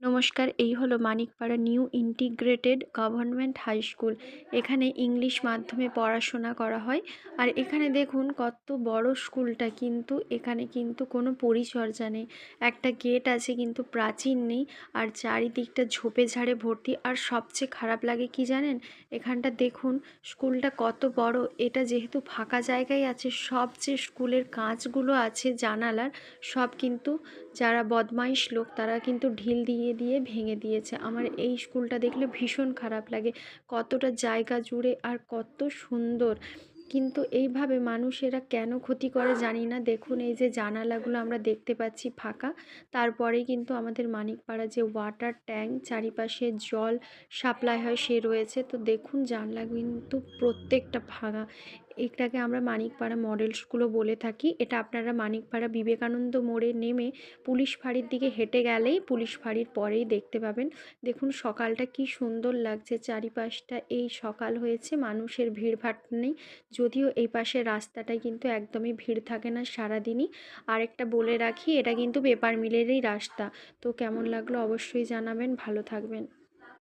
নমস্কার, এই হলো Manikpara new integrated government high school. এখানে ইংলিশ মাধ্যমে পড়াশোনা করা হয়। আর এখানে দেখুন কত বড় স্কুলটা, কিন্তু এখানে কিন্তু কোনো পরিচর্যা নেই। একটা গেট আছে কিন্তু প্রাচীর নেই, আর চারিদিকটা ঝোপে ঝাড়ে ভর্তি। আর সবচেয়ে খারাপ লাগে কি জানেন, এখানটা দেখুন স্কুলটা কত বড়, এটা যেহেতু ফাঁকা জায়গায় আছে, সব যে স্কুলের কাঁচগুলো আছে জানালার, সব কিন্তু যারা বদমাইশ লোক তারা কিন্তু ঢিল দিয়ে দিয়ে ভেঙে দিয়েছে। আমার এই স্কুলটা দেখলে ভীষণ খারাপ লাগে, কতটা জায়গা জুড়ে আর কত সুন্দর, কিন্তু এইভাবে মানুষেরা কেন ক্ষতি করে জানি না। দেখুন এই যে জানালাগুলো আমরা দেখতে পাচ্ছি ফাঁকা, তারপরে কিন্তু আমাদের মানিকপাড়া যে ওয়াটার ট্যাঙ্ক, চারিপাশে জল সাপ্লাই হয় সে রয়েছে, তো দেখুন জানলা কিন্তু প্রত্যেকটা ভাঙা। এটাকে আমরা মানিকপাড়া মডেল স্কুলও বলে থাকি। এটা আপনারা মানিকপাড়া বিবেকানন্দ মোড়ে নেমে পুলিশ ফাঁড়ির দিকে হেঁটে গেলেই পুলিশ ফাঁড়ির পরেই দেখতে পাবেন। দেখুন সকালটা কি সুন্দর লাগছে, চারিপাশটা এই সকাল হয়েছে, মানুষের ভিড়ভাট নেই। যদিও এই পাশের রাস্তাটায় কিন্তু একদমই ভিড় থাকে না সারাদিনই। আরেকটা বলে রাখি, এটা কিন্তু পেপার মিলেরই রাস্তা। তো কেমন লাগলো অবশ্যই জানাবেন, ভালো থাকবেন।